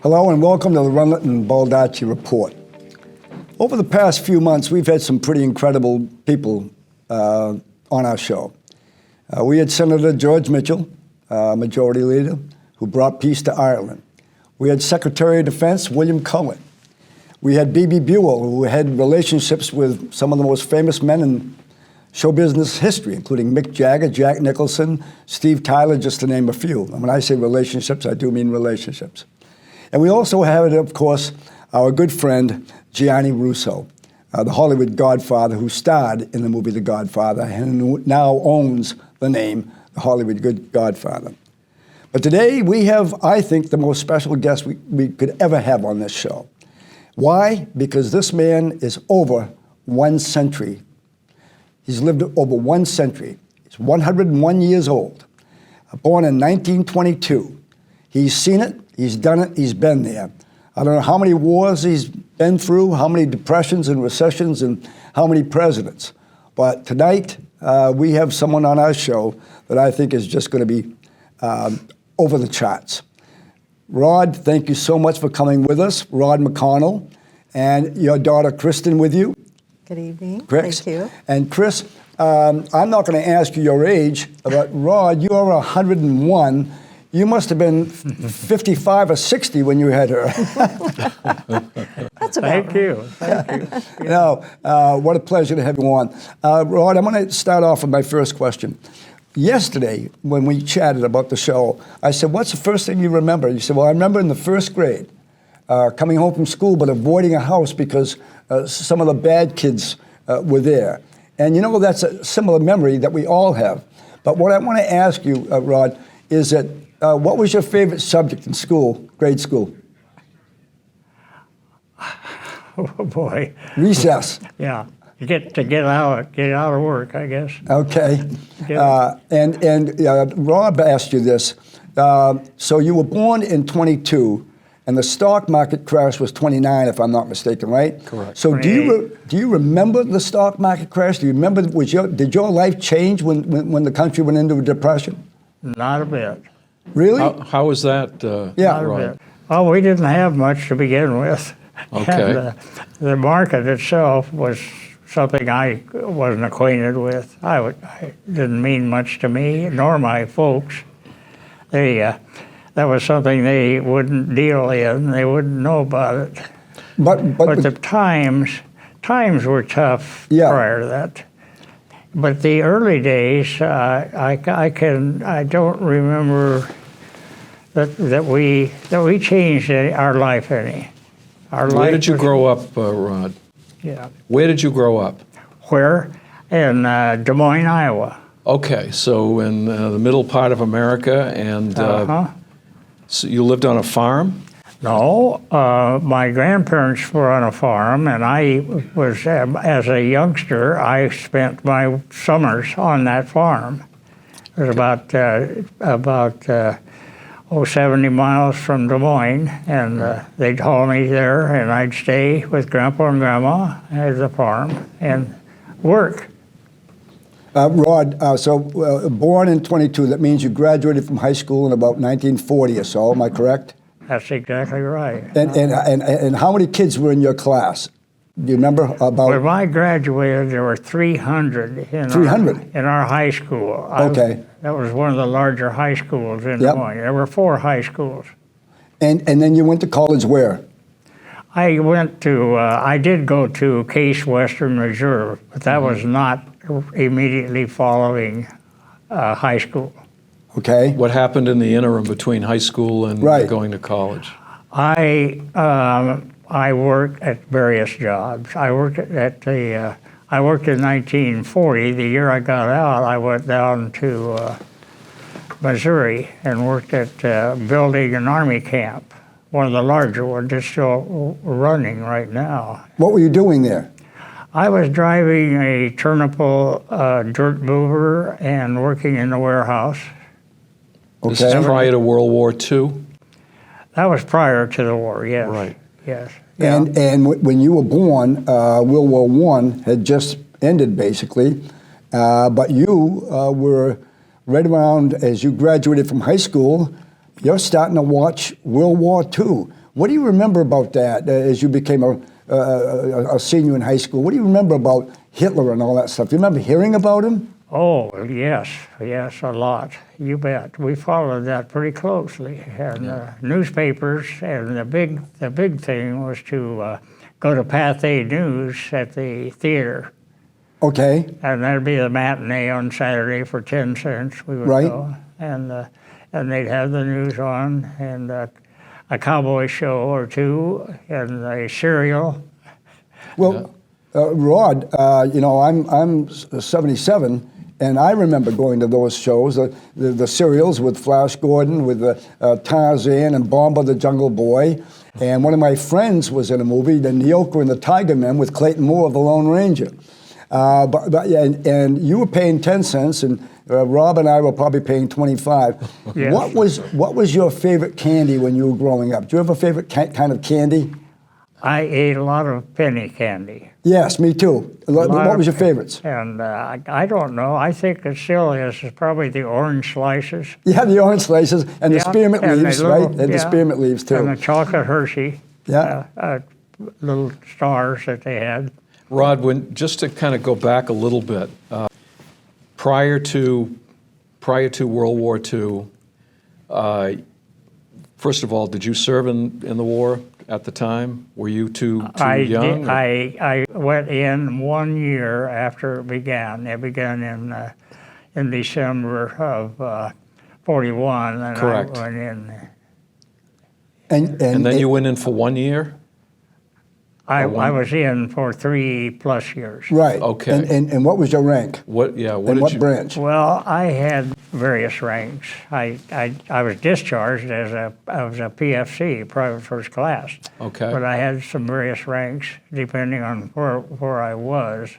Hello and welcome to the Rundlett and Baldacci Report. Over the past few months, we've had some pretty incredible people on our show. We had Senator George Mitchell, Majority Leader, who brought peace to Ireland. We had Secretary of Defense William Cullen. We had B.B. Buell, who had relationships with some of the most famous men in show business history, including Mick Jagger, Jack Nicholson, Steve Tyler, just to name a few. And when I say relationships, I do mean relationships. And we also have, of course, our good friend, Gianni Russo, the Hollywood Godfather who starred in the movie The Godfather and who now owns the name The Hollywood Godfather. But today we have, I think, the most special guest we could ever have on this show. Why? Because this man is over 1 century. He's lived over 1 century. He's 101 years old, born in 1922. He's seen it, he's done it, he's been there. I don't know how many wars he's been through, how many depressions and recessions, and how many presidents. But tonight, we have someone on our show that I think is just going to be over the charts. Rod, thank you so much for coming with us. Rod McCallen, and your daughter Kristin with you. Good evening. Chris. Thank you. And Chris, I'm not going to ask you your age, but Rod, you are 101. You must have been 55 or 60 when you had her. That's about Thank you. Thank you. No, what a pleasure to have you on. Rod, I'm going to start off with my first question. Yesterday, when we chatted about the show, I said, what's the first thing you remember? You said, well, I remember in the first grade, coming home from school, but avoiding a house because some of the bad kids were there. And you know, that's a similar memory that we all have. But what I want to ask you, Rod, is that what was your favorite subject in school, grade school? Oh boy. Recess. Yeah. Get out of work, I guess. Okay. And Rob asked you this. So you were born in 22, and the stock market crash was 29, if I'm not mistaken, right? Correct. So do you remember the stock market crash? Do you remember, did your life change when the country went into a depression? Not a bit. Really? How was that? Yeah. Not a Rod? bit. Well, we didn't have much to begin with. Okay. And, the market itself was something I wasn't acquainted with. I didn't mean much to me, nor my folks. That was something they wouldn't deal in. They wouldn't know about it. But the times were tough prior to that. But the early days, I don't remember that we changed our life any. Where did you grow up, Rod? Yeah. Where did you grow up? Where? In Des Moines, Iowa. Okay, so in the middle part of America, and so you lived on a farm? No, my grandparents were on a farm, and I was, as a youngster, I spent my summers on that farm. It was about 70 miles from Des Moines, and they'd haul me there, and I'd stay with Grandpa and Grandma at the farm and work. Rod, born in 22, that means you graduated from high school in about 1940 or so, am I correct? That's exactly right. And how many kids were in your class? Do you remember about? When I graduated, there were 300 in our high school. Okay. That was one of the larger high schools in Des Moines. There were 4 high schools. And then you went to college where? I did go to Case Western Reserve, but that was not immediately following high school. Okay. What happened in the interim between high school and going to college? I worked at various jobs. I worked I worked in 1940. The year I got out, I went down to Missouri and worked at building an army camp, one of the larger ones. It's still running right now. What were you doing there? I was driving a turnable dirt mover and working in the warehouse. This is prior to World War II? That was prior to the war, yes. Right. Yes. And when you were born, World War I had just ended, basically. But you were right around, as you graduated from high school, you're starting to watch World War II. What do you remember about that as you became a senior in high school? What do you remember about Hitler and all that stuff? Do you remember hearing about him? Oh, yes, a lot. You bet. We followed that pretty closely, and newspapers. And the big thing was to go to Pathé News at the theater. Okay. And that'd be the matinee on Saturday for 10 cents. We would go, and they'd have the news on, and a cowboy show or two, and a cereal. Well, Rod, I'm 77. And I remember going to those shows, the serials with Flash Gordon, with Tarzan and Bomba the Jungle Boy. And one of my friends was in a movie, The Nyoka and the Tiger Men, with Clayton Moore of The Lone Ranger. And you were paying 10 cents, and Rob and I were probably paying 25. Yes. What was your favorite candy when you were growing up? Do you have a favorite kind of candy? I ate a lot of penny candy. Yes, me too. What was your favorites? And I don't know. I think it still is. It's probably the orange slices. Yeah, the orange slices and the spearmint leaves, right? And the spearmint leaves too. And the chocolate Hershey. Yeah. Little stars that they had. Rod, just to kind of go back a little bit, prior to World War II, first of all, did you serve in the war at the time? Were you too young? I went in 1 year after it began. It began in December of 41, and Correct. I went in. And then you went in for 1 year? I was in for 3+ years. Right. Okay. And what was your rank? What And what branch? Well, I had various ranks. I was discharged as a PFC, private first class. Okay. But I had some various ranks depending on where I was,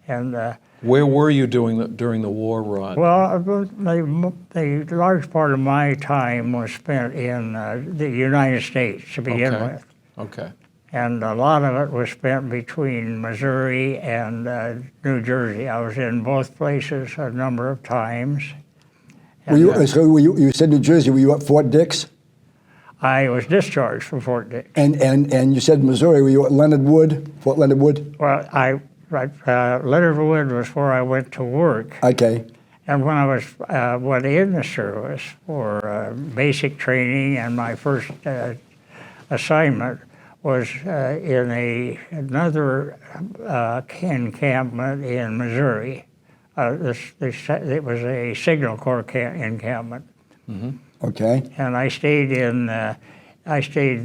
and. Where were you during the war, Rod? Well, the large part of my time was spent in the United States to begin with. Okay. And a lot of it was spent between Missouri and New Jersey. I was in both places a number of times. You said New Jersey. Were you at Fort Dix? I was discharged from Fort Dix. And you said Missouri. Were you at Leonard Wood? Fort Leonard Wood? Well, Leonard Wood was where I went to work. Okay. And when I went in the service for basic training, and my first assignment was in another encampment in Missouri. It was a Signal Corps encampment. Mm-hmm. Okay. And I stayed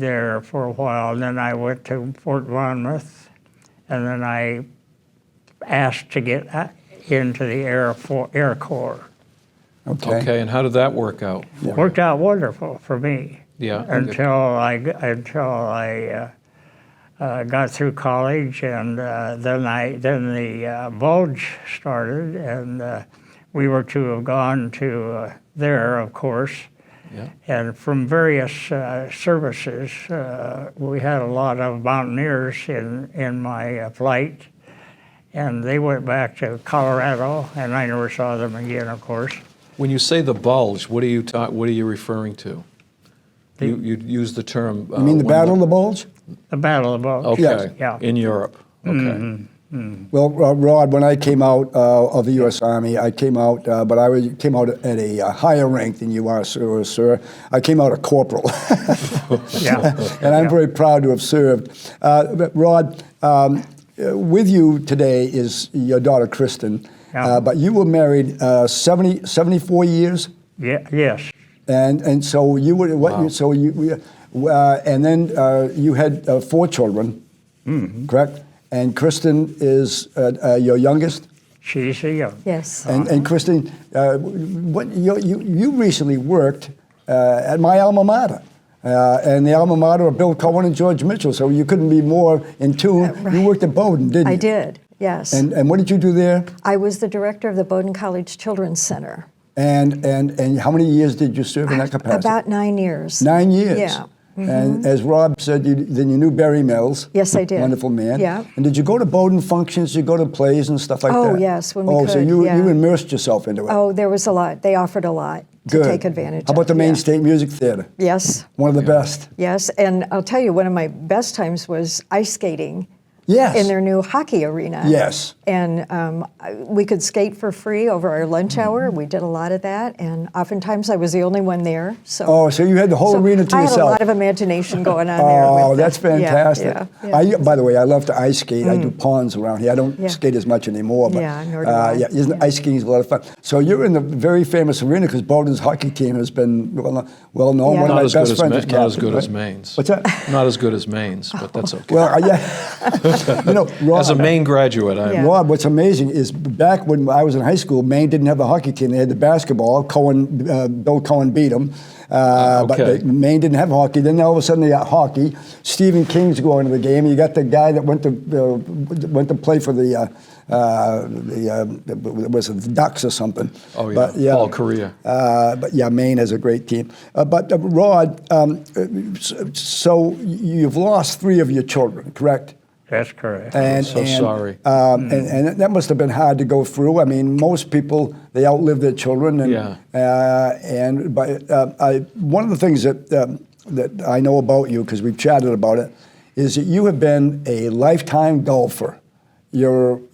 there for a while, and then I went to Fort Monmouth, and then I asked to get into the Air Corps. Okay, and how did that work out? It worked out wonderful for me. Yeah. Until I got through college, and then the bulge started, and we were to have gone to there, of course. Yeah. And from various services, we had a lot of mountaineers in my flight, and they went back to Colorado, and I never saw them again, of course. When you say the bulge, what are you referring to? You use the term. You mean the Battle of the Bulge? The Battle of the Bulge. Okay. Yes. Yeah. In Europe. Okay. Mm-hmm. Mm. Well, Rod, when I came out of the U.S. Army, I came out, but I came out at a higher rank than you are, sir. I came out a corporal. Yeah. And I'm very proud to have served. Rod, with you today is your daughter, Kristin. Yeah. But you were married 74 years? Yeah. Yes. And so you were, Wow. and then you had 4 children, correct? And Kristin is your youngest? She's a young. Yes. And Kristin, you recently worked at my alma mater. And the alma mater of Bill Cohen and George Mitchell, so you couldn't be more in tune. Right. You worked at Bowdoin, didn't you? I did, yes. And what did you do there? I was the director of the Bowdoin College Children's Center. And how many years did you serve in that capacity? About 9 years. 9 years. Yeah. And as Rob said, then you knew Barry Mills. Yes, I did. Wonderful man. Yeah. And did you go to Bowdoin functions? Did you go to plays and stuff like that? Oh, yes, when we so could, you yeah. immersed yourself into it. Oh, there was a lot. They offered a lot. to Good. take advantage How about of. the Maine Yeah. State Music Theater? Yes, One of the best. yes. And I'll tell you, one of my best times was ice skating Yes. in their new hockey arena. Yes. And we could skate for free over our lunch hour. We did a lot of that, and oftentimes I was the only one there. So, Oh, so you had the whole so arena to I yourself. had a lot of imagination going on there. Oh, with that's the- yeah, fantastic. yeah, yeah. By the way, I love to ice skate. I do ponds around here. I don't Yeah. skate as much anymore. But, Yeah, nor do I. Yeah, Yeah. ice skating is a lot of fun. So you're in the very famous arena because Bowdoin's hockey team has been well known. Yeah. One of Not my as good best as friends Ma- is not as captain, good as right? Maine's. What's that? Not as good as Maine's, but that's okay. Well, yeah. Rod, As a Maine graduate, I'm Yeah. Rod, what's amazing is back when I was in high school, Maine didn't have a hockey team. They had the basketball. Bill Cohen beat them. Okay. But Maine didn't have hockey. Then all of a sudden they got hockey. Stephen King's going to the game. You got the guy that went to play for was it the Ducks or something? Oh, yeah. Paul Correa. But yeah, Maine has a great team. But Rod, so you've lost 3 of your children, correct? That's correct. So sorry. And that must have been hard to go through. I mean, most people, they outlive their children. And, one of the things that I know about you, because we've chatted about it, is that you have been a lifetime golfer. You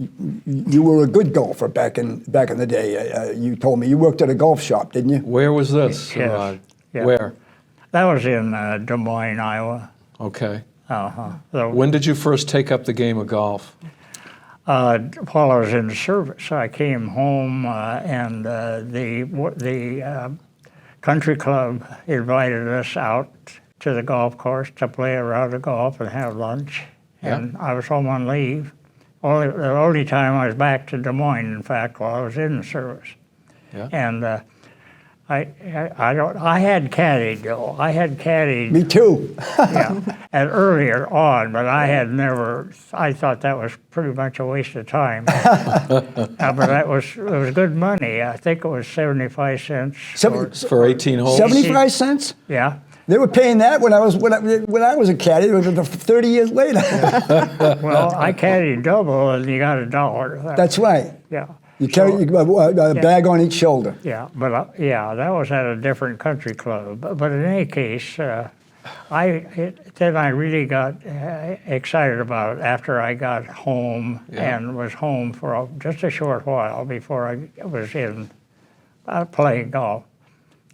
were a good golfer back in the day. You told me you worked at a golf shop, didn't you? Where was this, Yes. Rod? Yeah. Where? That was in Des Moines, Iowa. Okay. So, When did you first take up the game of golf? while I was in the service, I came home and the country club invited us out to the golf course to play a round of golf and have lunch. Yeah. And I was home on leave. The only time I was back to Des Moines, in fact, while I was in the service. Yeah. And I had caddied though. I had caddied. Me too. Yeah, and earlier on, but I had never. I thought that was pretty much a waste of time. But it was good money. I think it was 75 cents. For 18 holes? 75 cents? Yeah. They were paying that when I was a caddy. It was 30 years later. Well, I caddied double, and you got $1. That's right. Yeah. You carry a bag on each shoulder. Yeah, but that was at a different country club. But in any case, then I really got excited about it after I got home and was home for just a short while before I was in playing golf.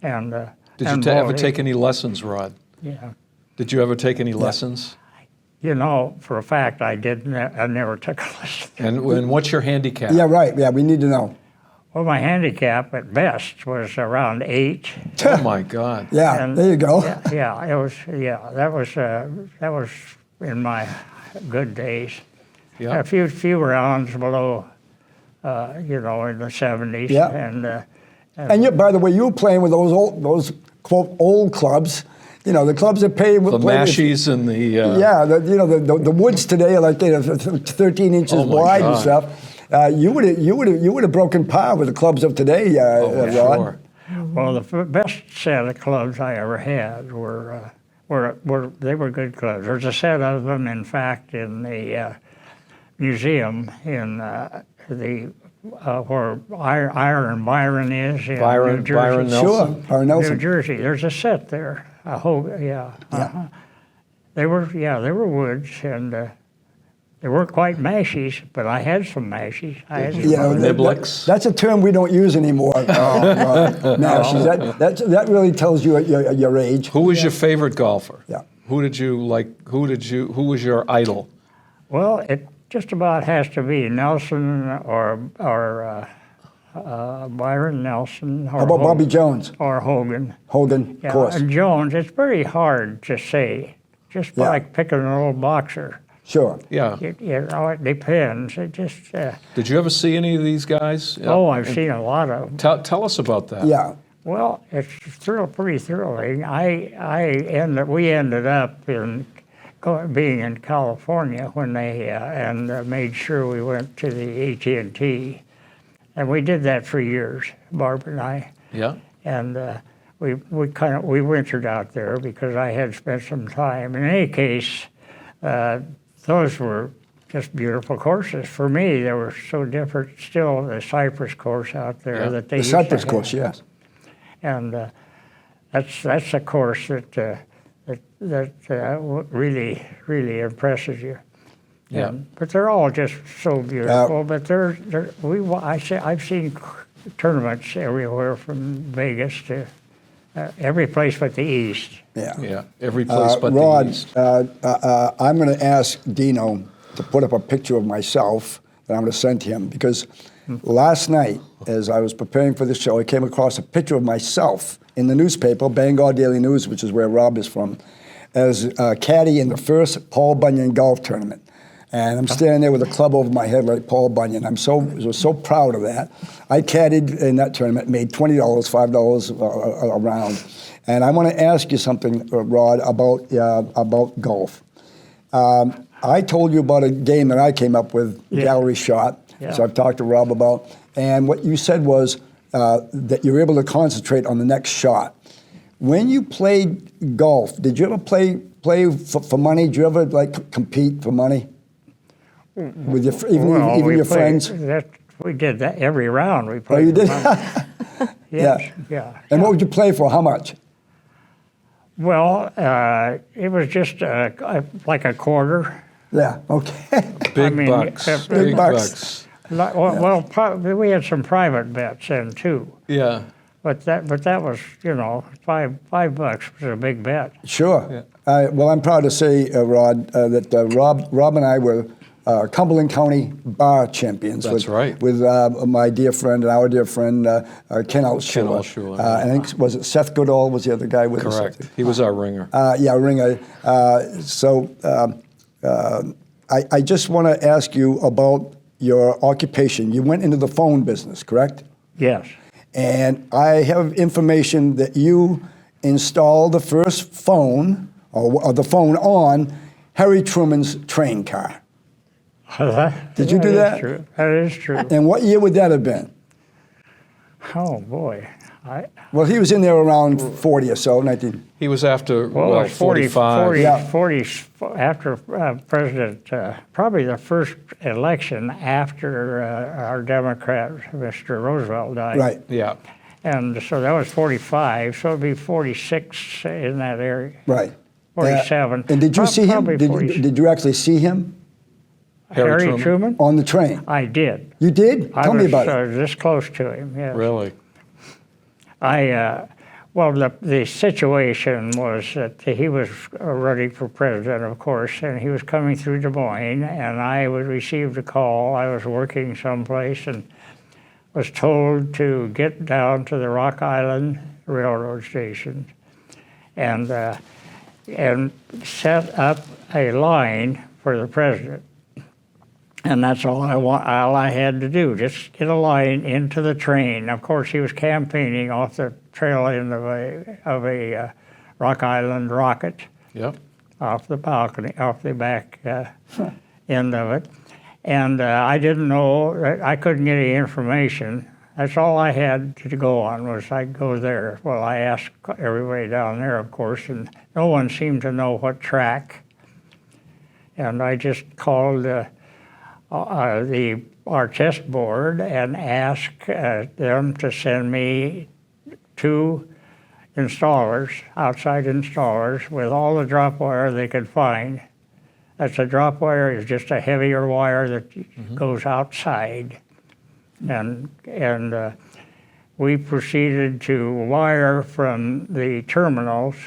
And Did you ever take any lessons, Rod? Yeah. Did you ever take any lessons? You know, for a fact, I didn't. I never took a lesson. And what's your handicap? Yeah, right. Yeah, we need to know. Well, my handicap at best was around 8. Oh my God. Yeah, And- there you go. Yeah, it was. Yeah, that was in my good days. Yeah. A few rounds below, in the 70s. Yeah. And you, by the way, you were playing with those quote old clubs. You know, the clubs that pay The Mashies and the... Yeah, the woods today are like 13 inches Oh, my wide and God. stuff. You would have broken par with the clubs of today, Rod. Sure. Well, the best set of clubs I ever had were good clubs. There's a set of them, in fact, in the museum in where Iron Byron is in New Jersey. Byron Nelson. Sure, Byron Nelson. New Jersey. There's a set there. They were woods, and they weren't quite mashies, but I had some mashies. I had some Niblets. That's a term we don't use anymore. Mashies. That really tells you your age. Who was your favorite golfer? Yeah. Who was your idol? Well, it just about has to be Nelson or Byron Nelson. Or How about Bobby Jones? Or Hogan. Hogan, Yeah, of course. and Jones, it's very hard to say, just Yeah. like picking an old boxer. Sure. Yeah. It depends. It just. Did you ever see any of these guys? Oh, I've seen a lot of them. Tell us about that. Yeah. Well, it's pretty thrilling. We ended up being in California when they made sure we went to the AT&T, and we did that for years, Barbara and I. Yeah. And we wintered out there because I had spent some time. In any case, those were just beautiful courses. For me, they were so different. Still, the Cypress course out there that they The used to Cypress have. course, yes. And that's a course that really, really impresses you. Yeah. But they're all just so beautiful. But I've seen tournaments everywhere from Vegas to every place but the East. Yeah, every place but Rod, the East. I'm going to ask Dino to put up a picture of myself that I'm going to send to him, because last night, as I was preparing for this show, I came across a picture of myself in the newspaper, Bangor Daily News, which is where Rob is from, as a caddy in the first Paul Bunyan golf tournament. And I'm standing there with a club over my head like Paul Bunyan. Was so proud of that. I caddied in that tournament, made $20, $5 a round. And I want to ask you something, Rod, about golf. I told you about a game that I came up with, gallery shot, which I've talked to Rob about. And what you said was that you're able to concentrate on the next shot. When you played golf, did you ever play for money? Did you ever compete for money? With your We your friends? We did that every round. We played. Oh, you did? Yes, yeah. And what would you play for? How much? Well, it was just like a quarter. Yeah, okay. Big bucks. Big bucks. Well, we had some private bets in too. Yeah. But that was, $5 was a big bet. Sure. Well, I'm proud to say, Rod, that Rob and I were Cumberland County bar champions. That's right. With my dear friend and our dear friend, Ken Altshuler. Altshuler, I think, was it Seth Goodall was the other guy with us? Correct. He was our ringer. Ringer. I just want to ask you about your occupation. You went into the phone business, correct? Yes. And I have information that you installed the first phone, or the phone on Harry Truman's train car. Did you do that? Is true. That is true. And what year would that have been? Oh, boy. Well, he was in there around 40 or so, 19. He was after, It was 45. 40 after President, probably the first election after our Democrat, Mr. Roosevelt, died. Right. Yeah. And so that was 45, so it'd be 46 in that area. Right. 47. And did you see him? Probably Did you actually see him Harry Truman? on the train? I did. You did? Tell me about it. I was this close to him, yes. Really? Well, the situation was that he was running for president, of course, and he was coming through Des Moines, and I received a call. I was working someplace and was told to get down to the Rock Island Railroad station and set up a line for the president. And that's all I had to do, just get a line into the train. Of course, he was campaigning off the trail end of a Rock Island rocket. Yep. Off the balcony, off the back end of it. And I didn't know, I couldn't get any information. That's all I had to go on, was I'd go there. Well, I asked everybody down there, of course, and no one seemed to know what track. And I just called our test board and asked them to send me 2 installers, outside installers, with all the drop wire they could find. That's a drop wire, is just a heavier wire that goes outside. And we proceeded to wire from the terminals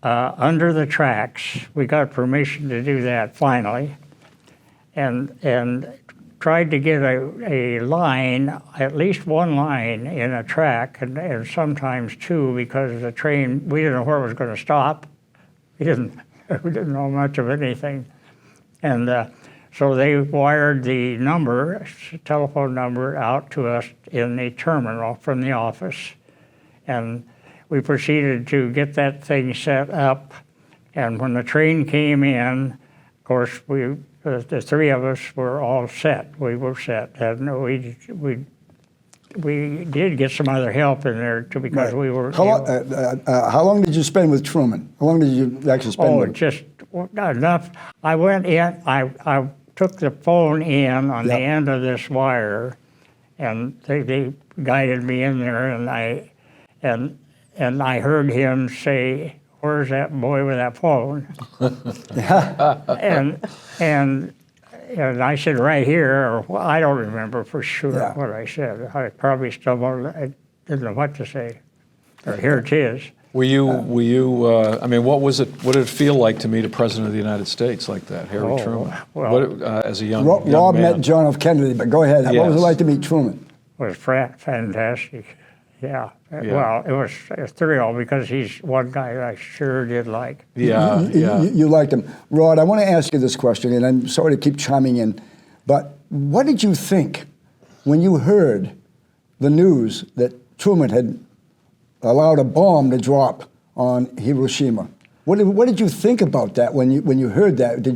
under the tracks. We got permission to do that finally. And tried to get a line, at least one line in a track, and sometimes 2, because the train, we didn't know where it was going to stop. We didn't know much of anything. And so they wired the telephone number out to us in the terminal from the office. And we proceeded to get that thing set up. And when the train came in, of course, the 3 of us were all set. We were set, and we did get some other help in there too, because we were. How long did you spend with Truman? How long did you actually spend with him? Just not enough. I went in. I took the phone in on the end of this wire, and they guided me in there, and and I heard him say, "Where's that boy with that phone?" and I said, "Right here," or well, I don't remember for sure what I said. I probably stumbled. I didn't know what to say. Or here it is. Were you? I mean, what was it? What did it feel like to meet a president of the United States like that, Harry Truman? Well, as a young Rob man. met John F. Kennedy, but go ahead. What was it Yes. like to meet Truman? Was fantastic. Yeah. Well, it was a thrill because he's one guy that I sure did like. Yeah, yeah. You liked him. Rod, I want to ask you this question, and I'm sorry to keep chiming in, but what did you think when you heard the news that Truman had allowed a bomb to drop on Hiroshima? What did you think about that when you heard that?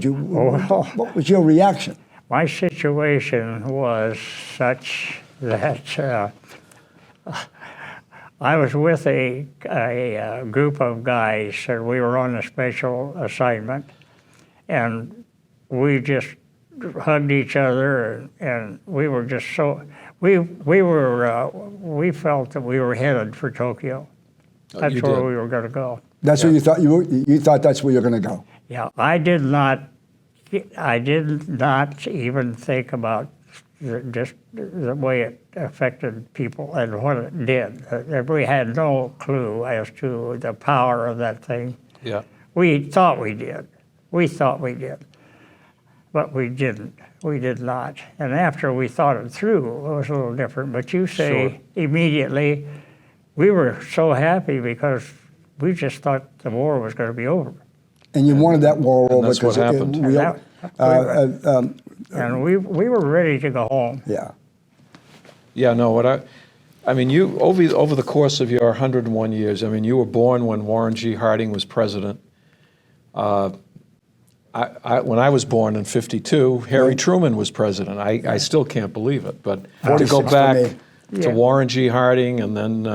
What was your reaction? My situation was such that I was with a group of guys, and we were on a special assignment, and we just hugged each other, and we were just so we felt that we were headed for Tokyo. That's you where did. we were going to go. That's where you thought you thought that's where you're going to go. Yeah, I did not even think about just the way it affected people and what it did. We had no clue as to the power of that thing. Yeah. We thought we did. But we didn't. We did not. And after we thought it through, it was a little different. But you say immediately, we were so happy because we just thought the war was going to be over. And you wanted that war over that's what because happened. And we were ready to go home. Yeah. Yeah, no, I mean, you, over the course of your 101 years, I mean, you were born when Warren G. Harding was president. When I was born in '52, Harry Truman was president. I still can't believe it, but to go 46 for back me. to Warren G. Harding and then,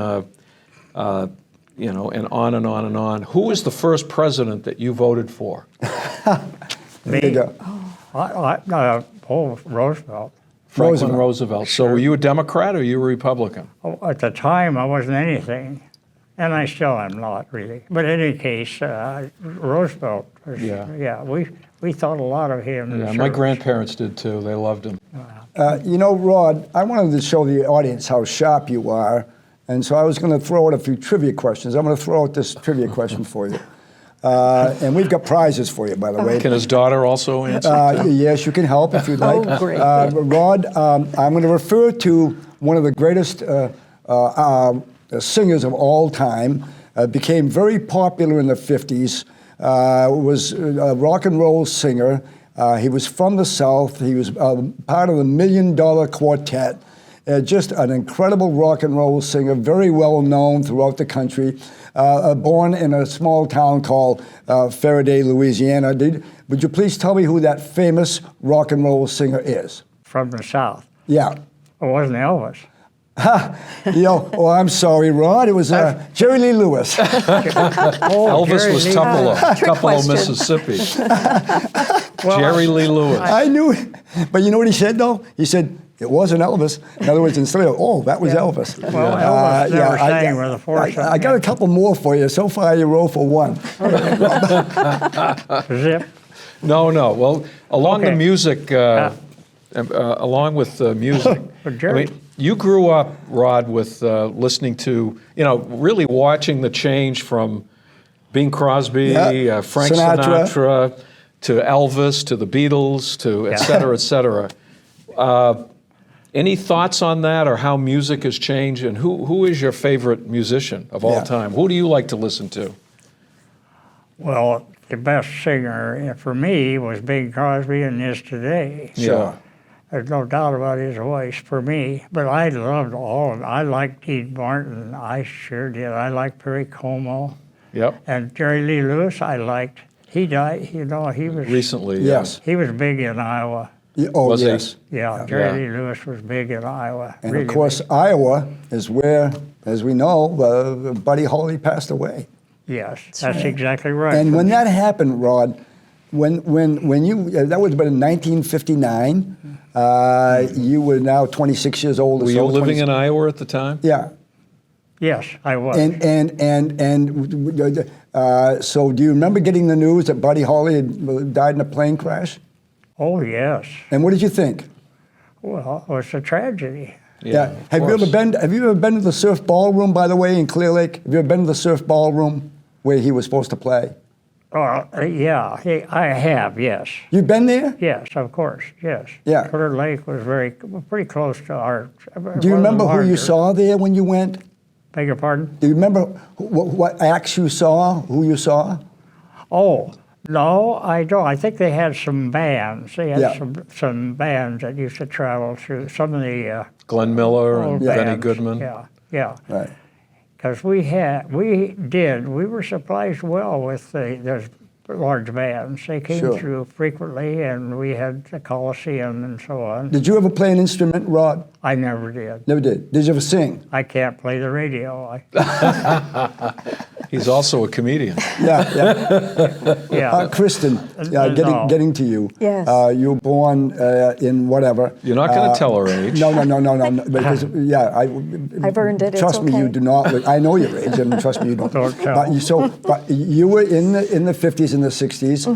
and on and on and on. Who was the first president that you voted for? There you go. Roosevelt. Franklin Roosevelt. So were you a Democrat or you were a Republican? Oh, at the time, I wasn't anything, and I still am not really. But in any case, Roosevelt. We thought a lot of him. Yeah, my grandparents did too. They loved him. Rod, I wanted to show the audience how sharp you are, and so I was going to throw out a few trivia questions. I'm going to throw out this trivia question for you. And we've got prizes for you, by the way. Can his daughter also answer? Yes, you can help if you'd like. Oh, great. Rod, I'm going to refer to one of the greatest singers of all time. Became very popular in the 50s. Was a rock and roll singer. He was from the South. He was part of the $1 Million Quartet. Just an incredible rock and roll singer, very well known throughout the country. Born in a small town called Faraday, Louisiana. Would you please tell me who that famous rock and roll singer is? From the South. Yeah. It wasn't Elvis. I'm sorry, Rod. It was Jerry Lee Lewis. Elvis Jerry was Lee. Tupelo, question. Mississippi. Jerry Lee Lewis. I knew it. But you know what he said, though? He said, it wasn't Elvis. In other words, instead of, that was Elvis. Well, Elvis never sang with a force. I got a couple more for you. So far, you roll for one. Zip. No. Well, along Okay. the music, along with music, But I Jerry- mean, you grew up, Rod, with listening to, really watching the change from Bing Crosby, Frank Sinatra, to Elvis, to the Beatles, to et cetera, et cetera. Any thoughts on that, or how music has changed, and who is your favorite musician of all time? Who do you like to listen to? Well, the best singer for me was Bing Crosby and is today. Sure. There's no doubt about his voice for me, but I loved all of them. I liked Dean Martin, I sure did. I liked Perry Como. Yep. And Jerry Lee Lewis, I liked. He died, he was Recently, Yes. He was big in Iowa. Was he? yes. Yeah, Jerry Lee Lewis was big in Iowa. And really of course, big. Iowa is where, as we know, Buddy Holly passed away. Yes, that's exactly right. And when that happened, Rod, when you, that would have been in 1959, you were now 26 years old. Were you living in Iowa at the time? Yeah. Yes, I was. So do you remember getting the news that Buddy Holly had died in a plane crash? Oh, yes. And what did you think? Well, it was a tragedy. Yeah. of Have you course. ever been to the Surf Ballroom, by the way, in Clear Lake? Have you ever been to the Surf Ballroom where he was supposed to play? Yeah, I have, yes. You've been there? Yes, of course, yes. Yeah. Clear Lake was pretty close to our. Do you remember who you saw there when you went? Beg your pardon? Do you remember what acts you saw, who you saw? Oh, no, I don't. I think they had some bands. They had Yeah. some bands that used to travel through some of the Glenn Miller and old Benny bands. Goodman. Yeah. Right. Because we were surprised well with those large bands. They came Sure. through frequently, and we had the Coliseum and so on. Did you ever play an instrument, Rod? I never did. Never did. Did you ever sing? I can't play the radio. He's also a comedian. Yeah. Kristin, No. getting to you. Yes. You were born in whatever. You're not going to tell her age. No. Because, I've earned it. Trust It's me, you okay. do not. I know your age, and trust me, you don't. Don't tell. But you were in the 50s and the 60s,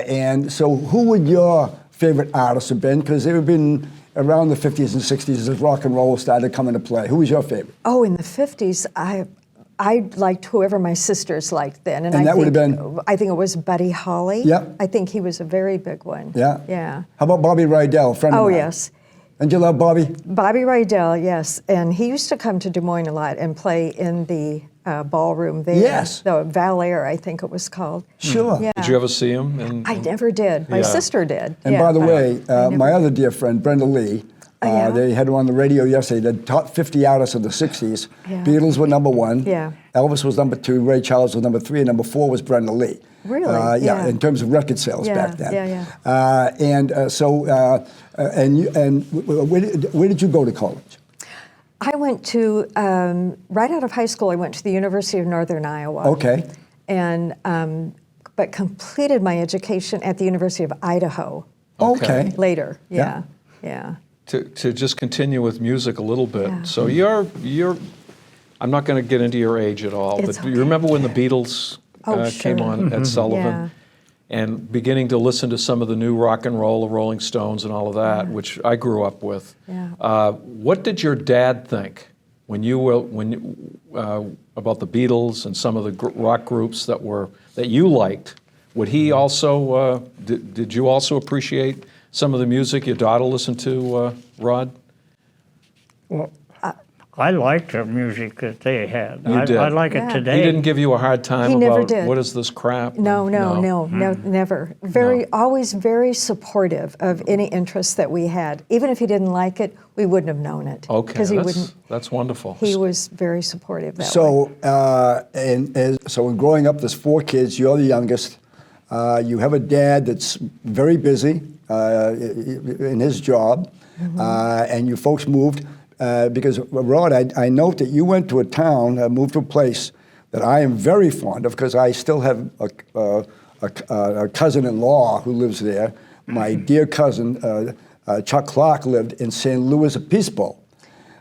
and so who would your favorite artists have been? Because they have been around the 50s and 60s as rock and roll started coming to play. Who was your favorite? Oh, in the 50s, I liked whoever my sisters liked then. And that would have been? I think it was Buddy Holly. Yeah. I think he was a very big one. Yeah. Yeah. How about Bobby Rydell, a friend of Oh, mine? yes. And you love Bobby? Bobby Rydell, yes. And he used to come to Des Moines a lot and play in the ballroom there. Yes. The Valair, I think it was called. Sure. Yeah. Did you ever see him? I never did. My Yeah. sister did. And yeah, by the but way, I never my did. other dear friend, Brenda Lee, yeah? they had her on the radio yesterday, the top 50 artists of the 60s. Yeah. Beatles were number one. Yeah. Elvis was number two. Ray Charles was number three. And number four was Brenda Lee. Really? Yeah, Yeah. in terms of record sales Yeah, back then. yeah. Where did you go to college? I went to, right out of high school, I went to the University of Northern Iowa. Okay. And, but completed my education at the University of Idaho Okay. later. Yeah. Yeah. To just continue with music a little bit. Yeah. So you're. I'm not going to get into your age at all, It's but you okay. remember when the Beatles Oh, came sure. on at Sullivan? Yeah. And beginning to listen to some of the new rock and roll, the Rolling Stones and all of that, which I grew up with. Yeah. What did your dad think when you were about the Beatles and some of the rock groups that you liked? Would he also did you also appreciate some of the music your daughter listened to, Rod? Well, I liked the music that they had. You did. I like Yeah. it today. He didn't give you a hard time He never about did. what is this crap? No, never. Always very supportive of any interest that we had. Even if he didn't like it, we wouldn't have known it. Okay, Because he wouldn't. that's wonderful. He was very supportive that way. So, so in growing up, there's four kids. You're the youngest. You have a dad that's very busy in his job, and you folks moved because, Rod, I note that you went to a town, moved to a place that I am very fond of because I still have a cousin-in-law who lives there. My dear cousin, Chuck Clark, lived in St. Louis Obispo.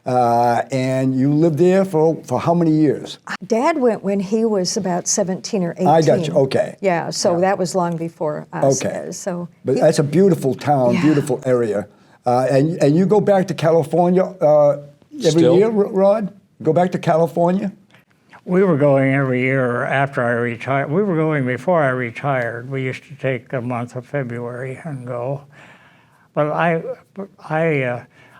And you lived there for how many years? Dad went when he was about 17 or 18. I got you, okay. Yeah, so that was long before us. Okay. So But that's a beautiful town, Yeah. beautiful area. And you go back to California every Still? year, Rod? Go back to California? We were going every year after I retired. We were going before I retired. We used to take a month of February and go. But I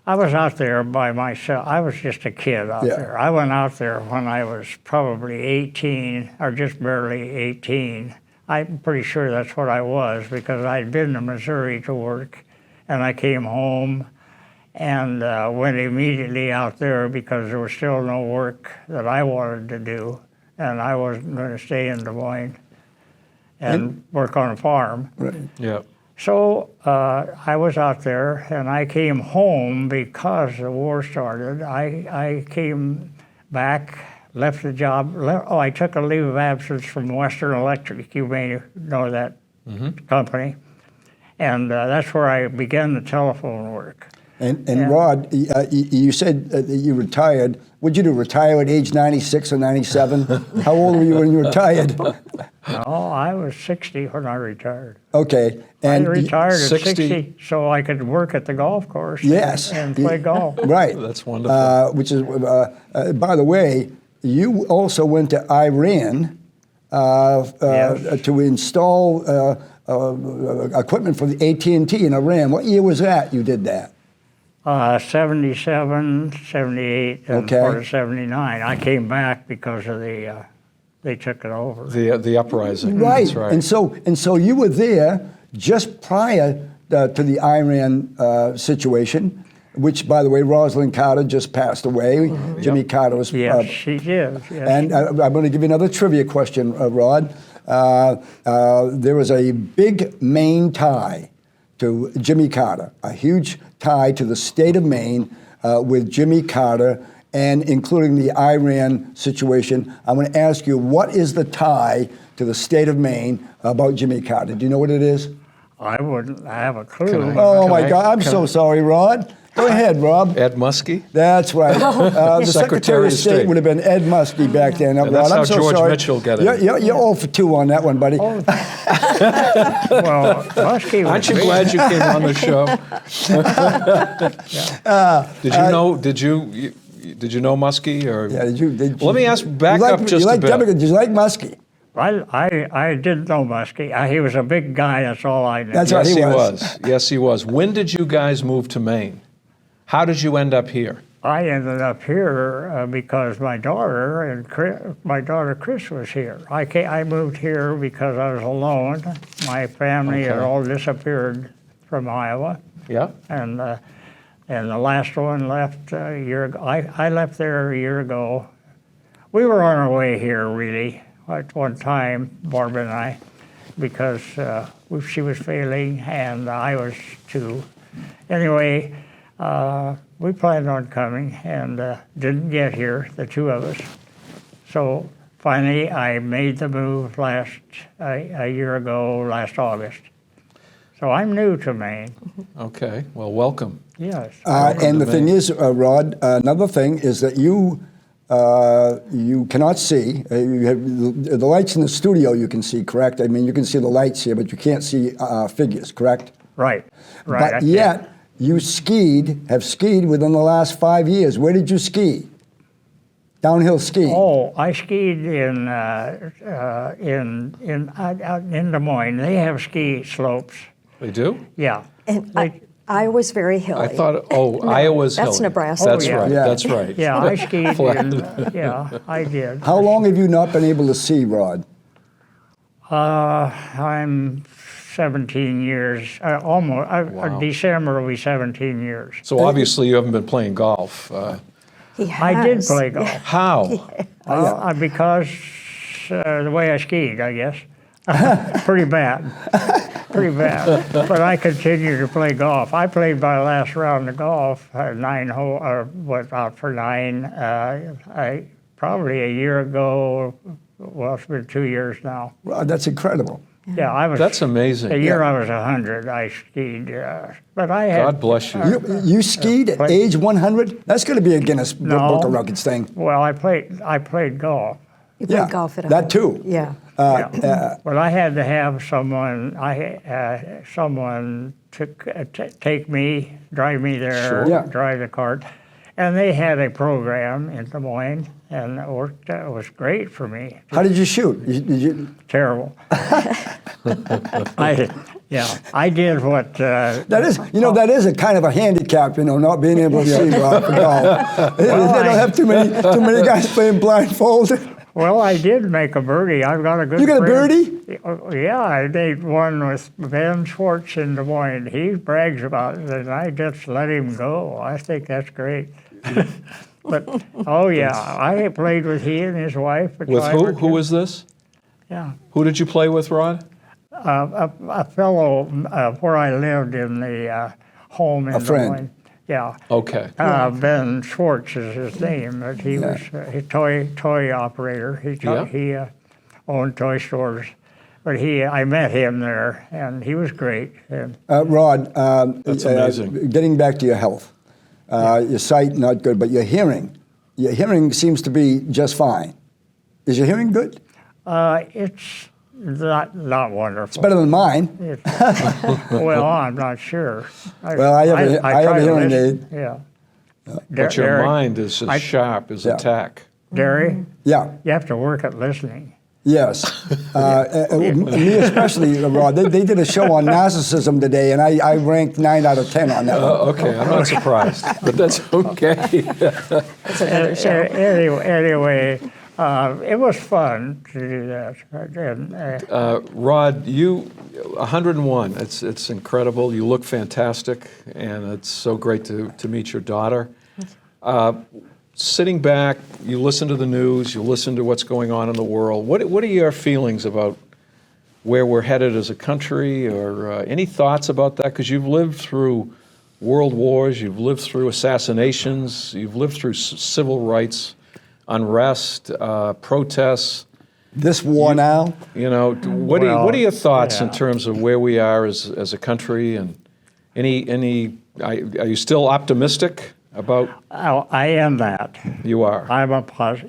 was out there by myself. I was just a kid out Yeah. there. I went out there when I was probably 18 or just barely 18. I'm pretty sure that's what I was because I'd been to Missouri to work, and I came home and went immediately out there because there was still no work that I wanted to do, and I wasn't going to stay in Des Moines and work on a farm. Right. Yeah. So I was out there, and I came home because the war started. I came back, left the job. I took a leave of absence from Western Electric. You may know that company. And that's where I began the telephone work. And Rod, you said that you retired. What'd you do, retire at age 96 or 97? How old were you when you retired? No, I was 60 when I retired. Okay. I And retired at 60 60 so I could work at the golf course Yes. and play golf. Right. That's wonderful. Which is, by the way, you also went to Iran Yes. to install equipment for the AT&T in Iran. What year was that you did that? 77, 78, and Okay. part of 79. I came back because of they took it over. The uprising. Right. That's right. And so you were there just prior to the Iran situation, which, by the way, Rosalind Carter just passed away. Jimmy Carter was. Yes, she did. Yes. And I'm going to give you another trivia question, Rod. There was a big Maine tie to Jimmy Carter, a huge tie to the state of Maine with Jimmy Carter, and including the Iran situation. I'm going to ask you, what is the tie to the state of Maine about Jimmy Carter? Do you know what it is? I wouldn't have a clue. Oh, my God. I'm so sorry, Rod. Go ahead, Rob. Ed Muskie? That's right. The Secretary of State would have been Ed Muskie back then. And Rod, that's I'm how so George sorry. Mitchell got it. You're 0 for 2 on that one, buddy. Well, Muskie was Aren't you big. glad you came on the show? Did you know? Did you know Muskie? Or Yeah, did you, let me ask. Back up just a bit. Did you like Muskie? I didn't know Muskie. He was a big guy, that's all I knew. That's Yes, right, he he was. was. Yes, he was. When did you guys move to Maine? How did you end up here? I ended up here because my daughter Chris was here. I moved here because I was alone. My family had Okay. all disappeared from Iowa, Yeah. and the last one left a year ago. I left there a year ago. We were on our way here, really, at one time, Barbara and I, because she was failing and I was too. Anyway, we planned on coming and didn't get here, the two of us. So finally, I made the move a year ago, last August. So I'm new to Maine. Okay. Well, welcome. Yes. And the thing is, Rod, another thing is that you cannot see. You have the lights in the studio you can see, correct? I mean, you can see the lights here, but you can't see figures, correct? Right. Right. But yet, you have skied within the last 5 years. Where did you ski? Downhill skiing. Oh, I skied in Des Moines. They have ski slopes. They do? Yeah. And Iowa's very hilly. I thought. Oh, Iowa's that's hilly. Nebraska. That's Oh, yeah. right. Yeah. That's right. Yeah, I skied in, yeah, I did. How long have you not been able to see, Rod? I'm 17 years, almost, Wow. December will be 17 years. So obviously you haven't been playing golf. He has. I did play golf. How? Because the way I skied, I guess. Pretty bad. Pretty bad. But I continued to play golf. I played my last round of golf, 9 hole, or went out for 9. Probably a year ago. Well, it's been 2 years now. Rod, that's incredible. Yeah, I was. That's amazing. The year I was 100, I skied. But I had. God bless you. You skied at age 100? That's going to be a Guinness Book of Records thing. Well, I played golf. You played golf at that too. Yeah. But I had to have someone. Someone to take me, drive me there, Sure. Yeah. drive the cart, and they had a program in Des Moines, and it worked. It was great for me. How did you shoot? Did you, Terrible. I did what. that is a kind of a handicap, not being able to see Rod for golf. They don't have too many guys playing blindfolded. Well, I did make a birdie. I've got a good. You got a friend. Yeah, I made one with Ben Schwartz in Des Moines. He brags about it, and I just let him go. I think that's great. But I played with he and his wife. With who? Who was this? Yeah, Who did you play with, Rod? a fellow where I lived in the home in A Des friend. Moines. Yeah. Okay. Ben Schwartz is his name, but he was a toy operator. He owned toy stores, but I met him there, and he was great. And Rod, That's amazing. Getting back to your health, your sight not good, but your hearing seems to be just fine. Is your hearing good? it's not wonderful. It's better than mine. Well, I'm not sure. Well, I have a try to hearing listen. aid. Yeah. But your Derry, mind is as sharp as a tack. Derry, Yeah. you have to work at listening. Yes. Me especially, Rod. They did a show on narcissism today, and I ranked 9 out of 10 on that one. Okay, I'm not surprised, but that's okay. It's another show. Anyway, it was fun to do that. And, Rod, you 101. It's incredible. You look fantastic, and it's so great to meet your daughter. Sitting back, you listen to the news, you listen to what's going on in the world. What are your feelings about where we're headed as a country, or any thoughts about that? Because you've lived through world wars, you've lived through assassinations, you've lived through civil rights, unrest, protests. This war now? You know, what are your thoughts in terms of where we are as a country, and are you still optimistic about? I am that. You are.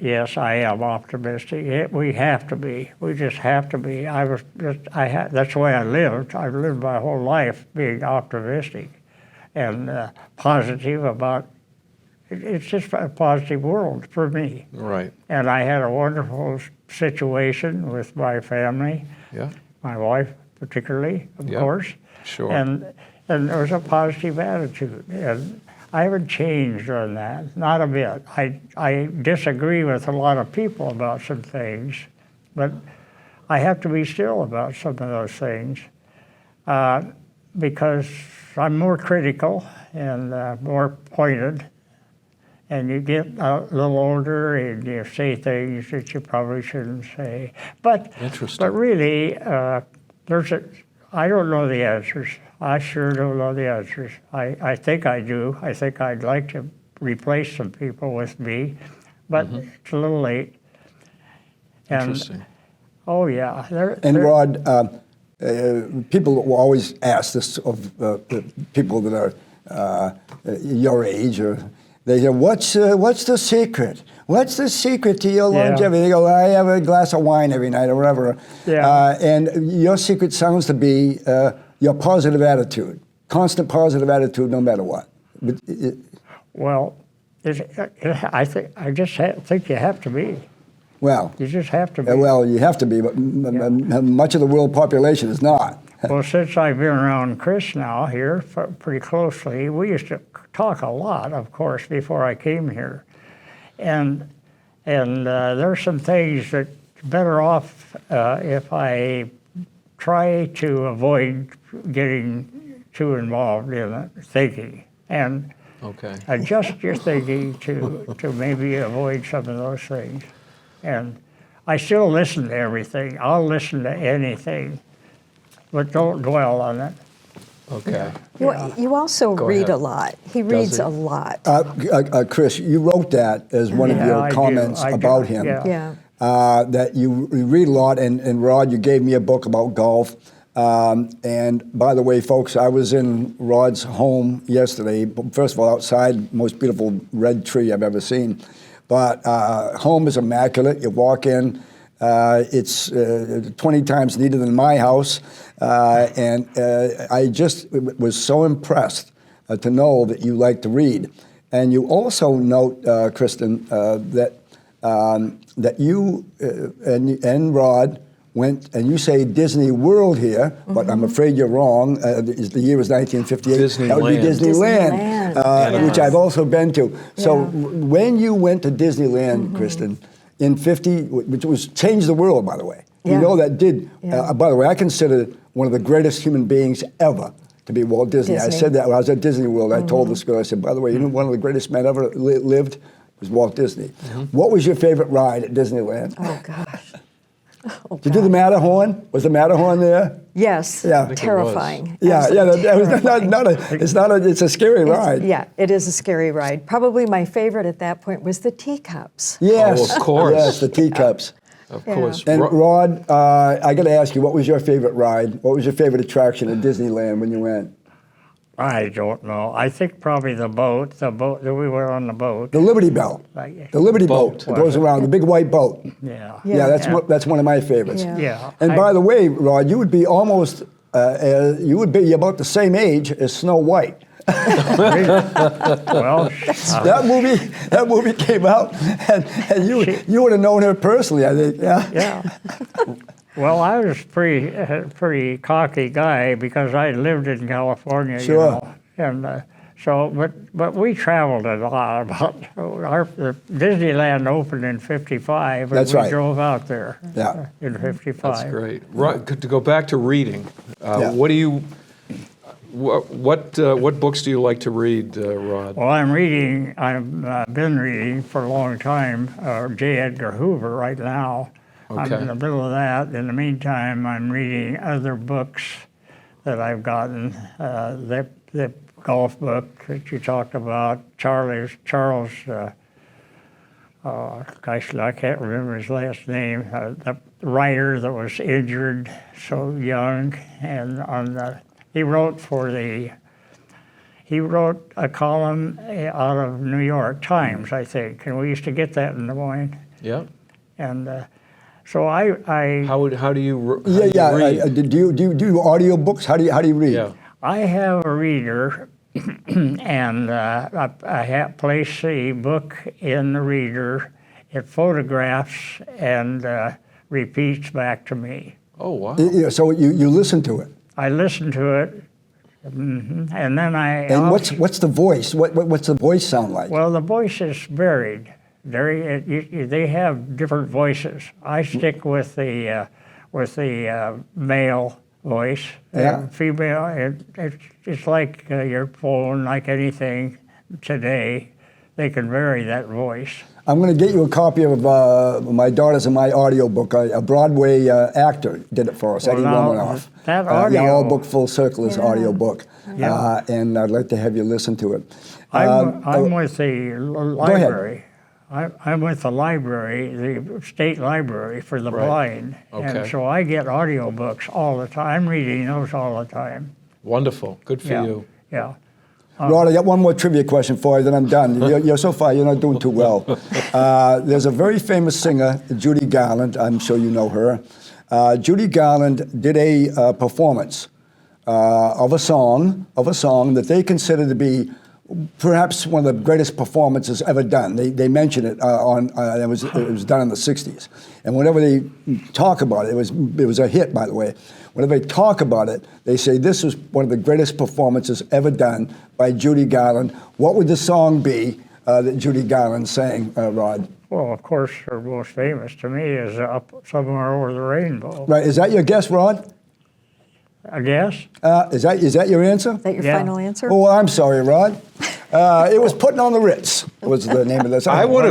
Yes, I am optimistic. We have to be. We just have to be. That's the way I lived. I've lived my whole life being optimistic and positive about. It's just a positive world for me. Right. And I had a wonderful situation with my family. Yeah. My wife, particularly, of course. Sure. And there was a positive attitude. And I haven't changed on that, not a bit. I disagree with a lot of people about some things, but I have to be still about some of those things because I'm more critical and more pointed, and you get a little older and you say things that you probably shouldn't say. But really, I don't know the answers. I sure don't know the answers. I think I do. I think I'd like to replace some people with me, but it's a little late. And, Interesting. Oh, yeah. Rod, people will always ask this of people that are your age, or they say, what's the secret? What's the secret to your longevity? They go, I have a glass of wine every night or whatever. Yeah. And your secret sounds to be your positive attitude, constant positive attitude no matter what. Well, I think you have to be. Well, you just have to be. Well, you have to be, but much of the world population is not. Well, since I've been around Chris now here pretty closely, we used to talk a lot, of course, before I came here. And there's some things that better off if I try to avoid getting too involved in it, thinking, and adjust your thinking to maybe avoid some of those things. And I still listen to everything. I'll listen to anything, but don't dwell on it. Okay. You also read a lot. He reads a lot. Chris, you wrote that as one of your comments about him. Yeah. That you read a lot, and Rod, you gave me a book about golf. And by the way, folks, I was in Rod's home yesterday. First of all, outside, most beautiful red tree I've ever seen. But home is immaculate. You walk in, it's 20 times neater than my house. And I just was so impressed to know that you like to read. And you also note, Kristin, that you and Rod went, and you say Disney World here, but I'm afraid you're wrong. The year was 1958. Disneyland. That would be Disneyland. Which I've also been to. So when you went to Disneyland, Kristin, in 50, which was changed the world, by the way. You know that did. By the way, I consider one of the greatest human beings ever to be Walt Disney. I said that when I was at Disney World. I told this girl, I said, by the way, you know one of the greatest men ever lived was Walt Disney. What was your favorite ride at Disneyland? Oh, gosh. Did you do the Matterhorn? Was the Matterhorn there? Yes. Yeah. Terrifying. It's a scary ride. Yeah, it is a scary ride. Probably my favorite at that point was the teacups. Yes. Oh, of course. Yes, the teacups. Of Yeah. course. And Rod, I got to ask you, what was your favorite ride? What was your favorite attraction at Disneyland when you went? I don't know. I think probably the boat that we were on the boat. The Liberty Bell. Like, The Liberty Boat. boat that goes around, the big white boat. yeah. Yeah, Yeah. that's one of my favorites. Yeah. Yeah. And I- by the way, Rod, you would be almost, you would be about the same age as Snow White. well, That movie came out, and you would have known her personally, I think. Yeah. yeah. Well, I was pretty cocky guy because I lived in California, Sure. you know, and so but we traveled a lot. The Disneyland opened in '55, and That's we right. drove out there. Yeah. In '55. That's great. Right, to go back to reading, Yeah. what do you, what books do you like to read, Rod? Well, I've been reading for a long time, J. Edgar Hoover right now. I'm Okay. in the middle of that. In the meantime, I'm reading other books that I've gotten. The golf book that you talked about, Charles, gosh, I can't remember his last name, the writer that was injured so young, and he wrote a column out of New York Times, I think, and we used to get that in Des Moines. Yeah. And so I How do you Yeah, read? do you do audio books? How do you read? Yeah. I have a reader, and I place the book in the reader. It photographs and repeats back to me. Oh, wow. Yeah, so you listen to it. I listen to it, and then And what's the voice? What's the voice sound like? Well, the voice is varied. They have different voices. I stick with the male voice. Yeah. Female, it's like your phone, like anything today. They can vary that voice. I'm going to get you a copy of My Daughters and My audio book. A Broadway actor did it for us, Well, Eddie now, Romanoff. that Yeah, audio- All Book Full Circle is Yeah. audio book. Yeah. And I'd like to have you listen to it. I'm with the ahead. library. I'm with the library, the state library for the Right. blind. And Okay. so I get audiobooks all the time. I'm reading those all the time. Wonderful. Good for Yeah. you. Yeah. Rod, I got one more trivia question for you, then I'm done. So far, you're not doing too well. There's a very famous singer, Judy Garland. I'm sure you know her. Judy Garland did a performance of a song that they consider to be perhaps one of the greatest performances ever done. They mention it it was done in the '60s, and whenever they talk about it, it was a hit, by the way. Whenever they talk about it, they say this was one of the greatest performances ever done by Judy Garland. What would the song be that Judy Garland sang, Rod? Well, of course, her most famous to me is Up Somewhere Over the Rainbow. Right, is that your guess, Rod? I guess. Is that your answer? Is that your Yeah. final answer? Oh, I'm sorry, Rod. It was Putting on the Ritz. Was the name of the song. I would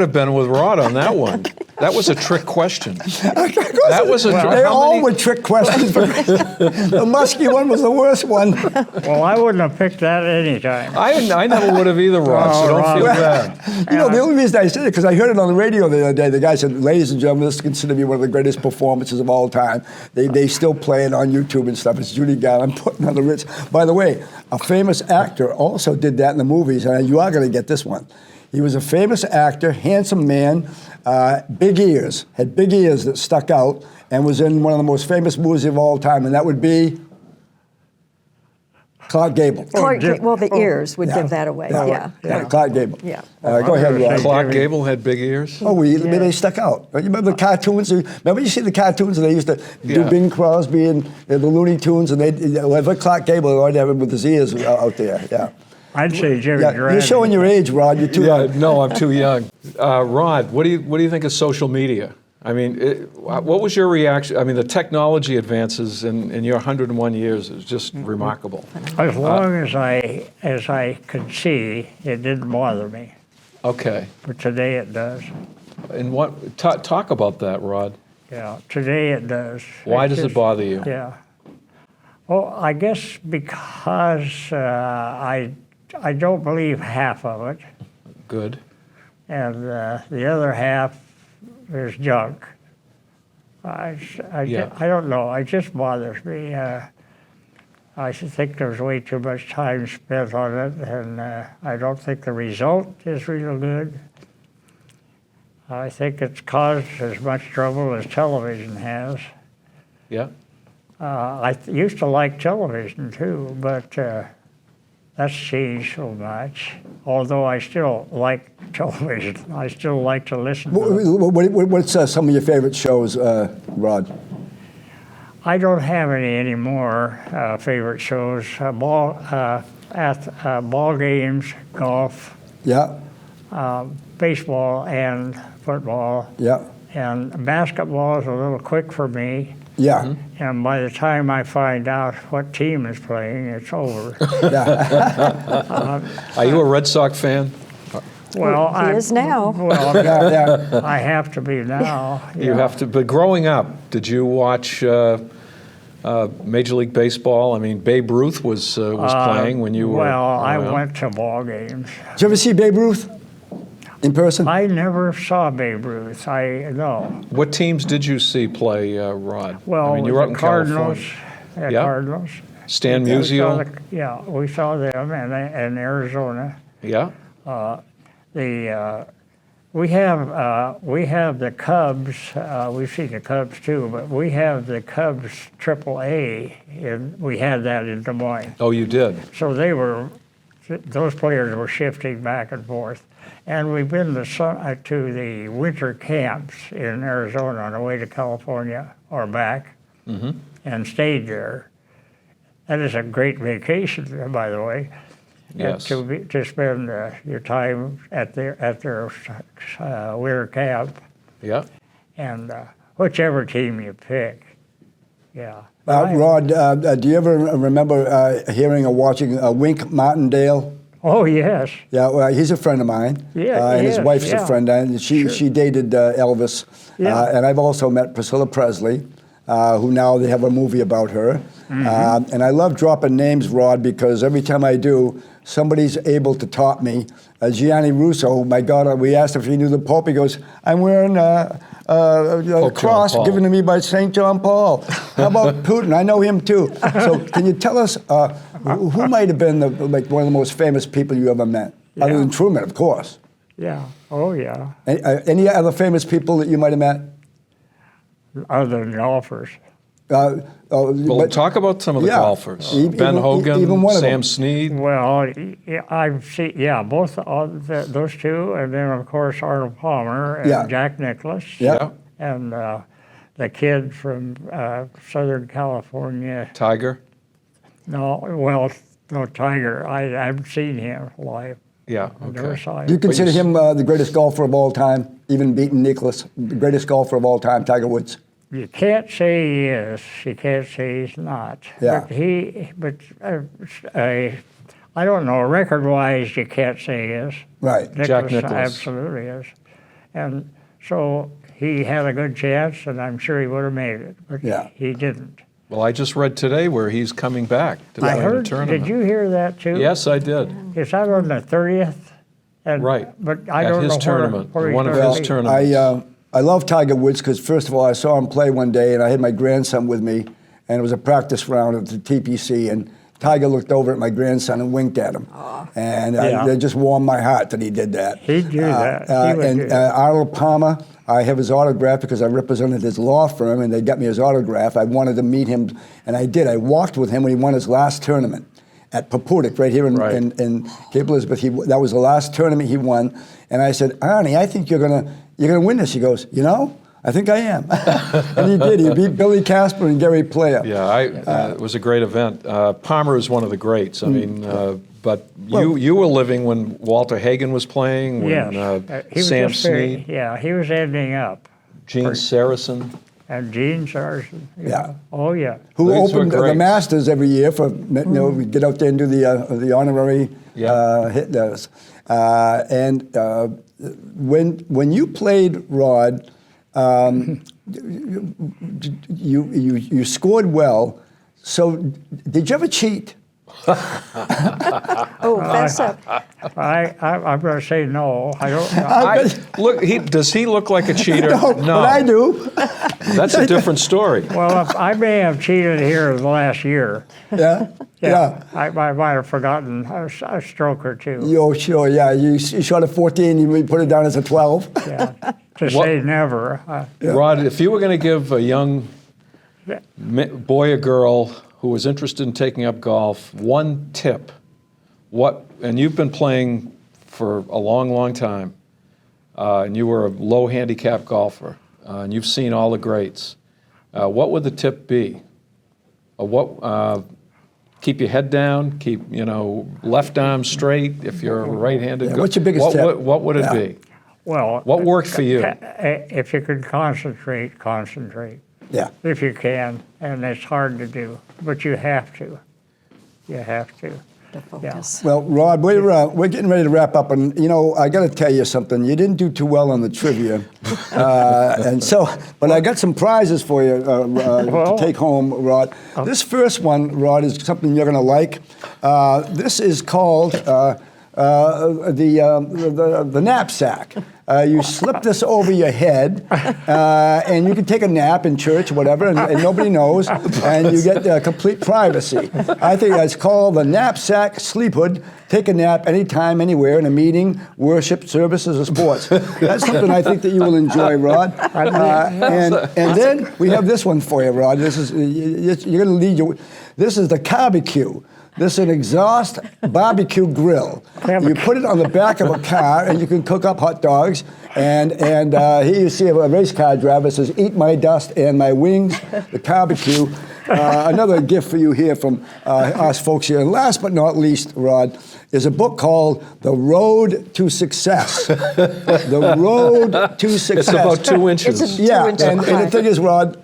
have been with Rod on that one. That was a trick question. That was a They all were trick questions. The musky one was the worst one. Well, I wouldn't have picked that any time. I never would have either, Rod, so don't Rod. feel bad. You know, the only reason I said it because I heard it on the radio the other day. The guy said, "Ladies and gentlemen, this is considered to be one of the greatest performances of all time." They still play it on YouTube and stuff. It's Judy Garland Putting on the Ritz. By the way, a famous actor also did that in the movies, and you are going to get this one. He was a famous actor, handsome man, big ears, had big ears that stuck out, and was in one of the most famous movies of all time, and that would be Clark Gable. The ears would give that away. Yeah. Clark Gable. Yeah. Go ahead, Rod. Clark Gable had big ears? Oh, they stuck out. You remember the cartoons? Remember you see the cartoons, and they used to do Yeah. Bing Crosby and the Looney Tunes, and whenever Clark Gable, they'd already have him with his ears out there. Yeah. I'd say Jimmy Yeah, Durante. you're showing your age, Rod. You're too young. No, I'm too young. Rod, what do you think of social media? I mean, what was your reaction? I mean, the technology advances in your 101 years is just remarkable. As long as I could see, it didn't bother me. Okay. But today it does. And talk about that, Rod. Yeah, today it does. Why It does it just- bother you? Yeah. Well, I guess because I don't believe half of it, Good. and the other half is junk. I don't know. It just bothers me. I think there's way too much time spent on it, and I don't think the result is real good. I think it's caused as much trouble as television has. Yeah. I used to like television too, but that's changed so much. Although I still like television, I still like to listen to it. What's some of your favorite shows, Rod? I don't have any anymore favorite shows. Ball games, golf, Yeah, baseball, and football. yeah, And basketball is a little quick for me. yeah. And by the time I find out what team is playing, it's over. Are you a Red Sox fan? Well, He is now. Well, Yeah, yeah. I have to be now. You have to. But growing up, did you watch Major League Baseball? I mean, Babe Ruth was playing when you were. Well, I around. went to ball games. Did you ever see Babe Ruth in person? I never saw Babe Ruth. No. What teams did you see play, Rod? Well, I mean, you were the up in Cardinals. California. The Yeah. Cardinals. Stan We saw Musial. yeah, we saw them in Arizona. Yeah. We have the Cubs. We've seen the Cubs too, but we have the Cubs AAA, and we had that in Des Moines. Oh, you did. So those players were shifting back and forth. And we've been to the winter camps in Arizona on the way to California or back, and stayed there. That is a great vacation, by the way. Yes. To spend your time at their winter camp, Yeah. and whichever team you pick. Yeah. Rod, do you ever remember hearing or watching Wink Martindale? Oh yes. Yeah, well, he's a friend of mine. Yeah, and his yes, wife's yeah. a friend, and she dated Elvis. Yeah. And I've also met Priscilla Presley, who now they have a movie about her. And I love dropping names, Rod, because every time I do, somebody's able to top me. Gianni Russo, my God, we asked if he knew the Pope. He goes, "I'm wearing a cross Paul. given to me by St. John Paul." How about Putin? I know him too. So can you tell us who might have been one of the most famous people you ever met? Other Yeah. than Truman, of course. Yeah. Oh yeah. Any other famous people that you might have met? Other than golfers. Well, talk about some of the yeah. golfers. Even- Ben Hogan, even one of Sam them. Snead. Well, I've seen both those two, and then of course Arnold Palmer and Yeah. Jack Nicklaus. Yeah. And the kid from Southern California. Tiger. No, Tiger. I haven't seen him live. Yeah. I never Okay. saw him. Do you consider him the greatest golfer of all time, even beating Nicklaus, the greatest golfer of all time, Tiger Woods? You can't say he is. You can't say he's not. Yeah. I don't know. Record-wise, you can't say he is. Right. Jack Nicklaus. Absolutely is. And so he had a good chance, and I'm sure he would have made it, but Yeah. he didn't. Well, I just read today where he's coming back to play I in heard. the tournament. Did you hear that too? Yes, I did. Is that on the 30th? And, Right. But I At don't his know tournament, where he's one of gonna his be. tournaments. I love Tiger Woods because, first of all, I saw him play one day, and I had my grandson with me, and it was a practice round at the TPC, and Tiger looked over at my grandson and winked at him. And Yeah. it just warmed my heart that he did that. He'd do that. He would and do that. Arnold Palmer, I have his autograph because I represented his law firm, and they got me his autograph. I wanted to meet him, and I did. I walked with him when he won his last tournament at Papudik, right here Right. in Cape Elizabeth. That was the last tournament he won, and I said, "Arnie, I think you're gonna win this." He goes, "You know, I think I am," and he did. He beat Billy Casper and Gary Player. Yeah, it was a great event. Palmer is one of the greats. I mean, but you were living when Walter Hagen was playing, when Yes. He was Sam just very- Snead, Yeah, he was ending up. Gene Saracen. And Gene Saracen. Yeah. Oh, yeah. Who These were opened the great. Masters every year for we get out there and do the honorary Yeah. hit those. When you played, Rod, you scored well. So did you ever cheat? Oh, fess up. I'm going to say no. I don't. Does he look like a cheater? No, but I do. That's a different story. Well, I may have cheated here the last year. Yeah? Yeah. I might have forgotten a stroke or two. Yo, sure, yeah. You shot at 14, you put it down as a 12. Yeah. To say never. Rod, if you were going to give a young boy or girl who was interested in taking up golf one tip, and you've been playing for a long, long time, and you were a low handicap golfer, and you've seen all the greats, what would the tip be? Keep your head down, keep left arm straight if you're a right-handed. What's your biggest tip? What would it be? Well, what worked for you? If you could concentrate. Yeah. If you can, and it's hard to do, but you have to. You have to. The focus. Well, Rod, we're getting ready to wrap up, and I got to tell you something. You didn't do too well on the trivia, but I got some prizes for you to take home, Rod. This first one, Rod, is something you're going to like. This is called the knapsack. You slip this over your head, and you can take a nap in church, whatever, and nobody knows, and you get complete privacy. I think that's called the knapsack sleep hood. Take a nap anytime, anywhere, in a meeting, worship, services, or sports. That's something I think that you will enjoy, Rod. And then we have this one for you, Rod. This is you're going to lead you. This is the barbecue. This is an exhaust barbecue grill. You put it on the back of a car, and you can cook up hot dogs. And here you see a race car driver that says, "Eat my dust and my wings." The barbecue. Another gift for you here from us folks here. And last but not least, Rod, is a book called The Road to Success. The Road to Success. It's about 2 inches. And the thing is, Rod,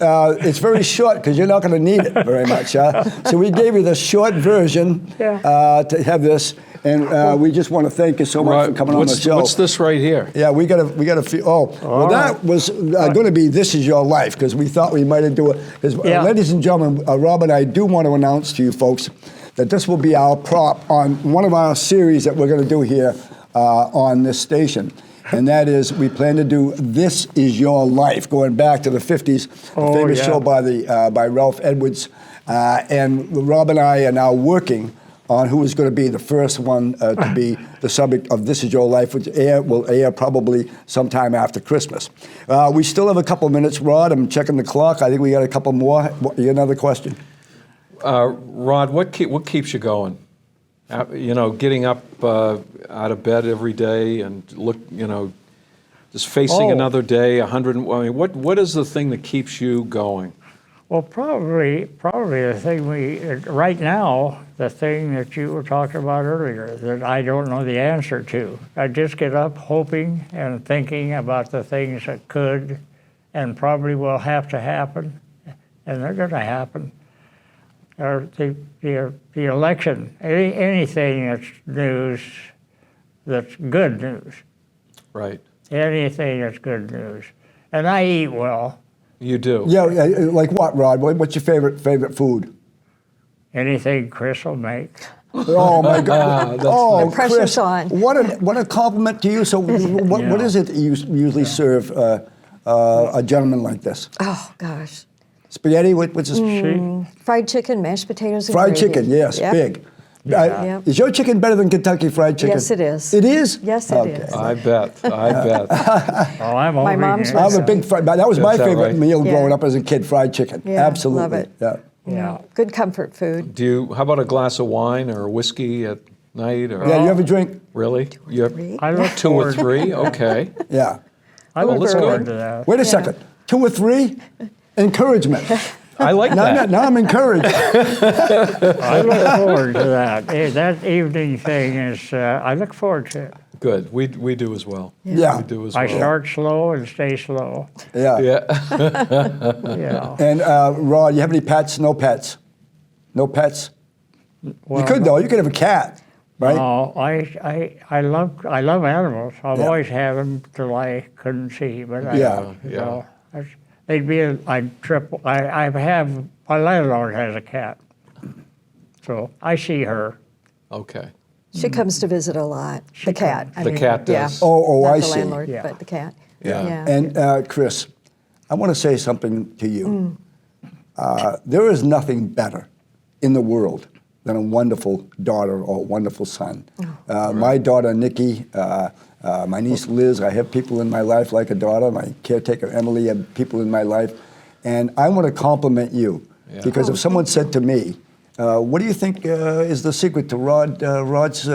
it's very short because you're not going to need it very much. So we gave you the short version to have this. And we just want to thank you so much for coming on the show. What's this right here? Yeah, we got a few. That was going to be This Is Your Life, because we thought we might do it. Because, ladies and gentlemen, Rob and I do want to announce to you folks that this will be our prop on one of our series that we're going to do here on this station. And that is, we plan to do This Is Your Life, going back to the 50s, a famous show by Ralph Edwards. And Rob and I are now working on who is going to be the first one to be the subject of This Is Your Life, which will air probably sometime after Christmas. We still have a couple minutes, Rod. I'm checking the clock. I think we got a couple more. You got another question? Rod, what keeps you going? Getting up out of bed every day and just facing another day. What is the thing that keeps you going? Well, probably the thing right now, the thing that you were talking about earlier, that I don't know the answer to. I just get up hoping and thinking about the things that could and probably will have to happen, and they're going to happen. Or the election, anything that's news, that's good news. Right. Anything that's good news. And I eat well. You do? Yeah, like what, Rod? What's your favorite food? Anything Chris will make. Oh, my God. The pressure's Chris, on. What a compliment to you. So what is it that you usually serve a gentleman like this? Oh, gosh. Spaghetti? What's this? Fried chicken, mashed potatoes, and Fried gravy. chicken, yes, big. Yep. Is your chicken better than Kentucky Fried Chicken? Yes, it is. It is? Yes, it is. I bet. Oh, I'm My mom's over I'm a big that was my That's favorite right. meal growing up as a kid, fried chicken. Yeah, Absolutely. love it. Yeah. Good comfort food. How about a glass of wine or whiskey at night? Or Yeah, you have a drink? Really? You have Three. I look 2 or forward, 3? Okay. Yeah. I look let's go. forward to that. Wait a second. 2 or 3? Encouragement. I like that. Now I'm encouraged. I look forward to that. That evening thing is, I look forward to it. Good. We do as well. Yeah. We do as I well. start slow and stay slow. Yeah. Yeah. Yeah. And Rod, you have any pets? No pets? No pets? Well, You could though. You could have a cat, right? No, I love animals. I've Yeah. always had them till I couldn't see. But Yeah. they'd be my landlord has a cat. So I see her. Okay. She comes to visit a lot. The cat. I The mean, cat yeah. does. Oh, Not I the see. landlord, Yeah. but the cat. Yeah. And Chris, I want to say something to you. There is nothing better in the world than a wonderful daughter or a wonderful son. My daughter, Nikki, my niece, Liz, I have people in my life like a daughter. My caretaker, Emily, have people in my life. And I want to compliment you because if someone said to me, what do you think is the secret to Rod's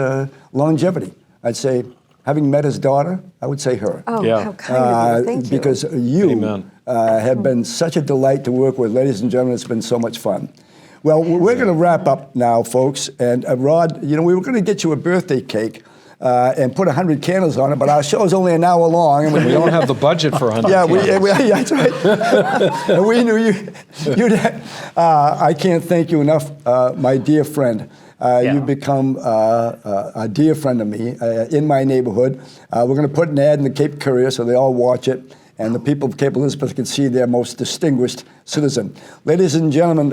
longevity? I'd say, having met his daughter, I would say her. Oh, Yeah. how kind of you. Thank you. Because you Amen. have been such a delight to work with. Ladies and gentlemen, it's been so much fun. Well, we're going to wrap up now, folks. And Rod, you know, we were going to get you a birthday cake and put 100 candles on it, but our show is only an hour long. And We don't have the budget for 100 yeah, candles. yeah, that's right. And we knew you'd I can't thank you enough, my dear friend. You've become a dear friend of me in my neighborhood. We're going to put an ad in the Cape Courier so they all watch it, and the people of Cape Elizabeth can see their most distinguished citizen. Ladies and gentlemen,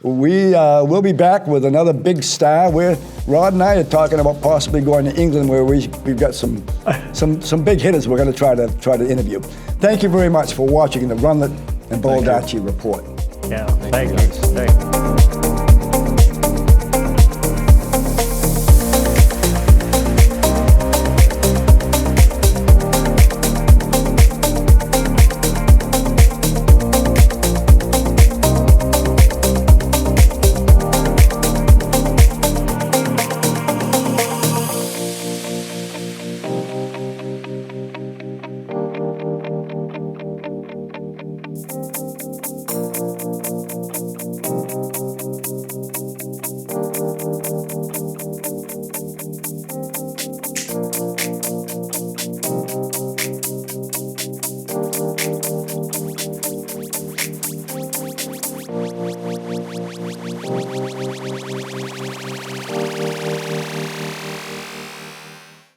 we will be back with another big star. Where Rod and I are talking about possibly going to England, where we've got some big hitters we're going to try to interview. Thank you very much for watching the Rundlett and Baldacci Report. Yeah, thank you. Thank you.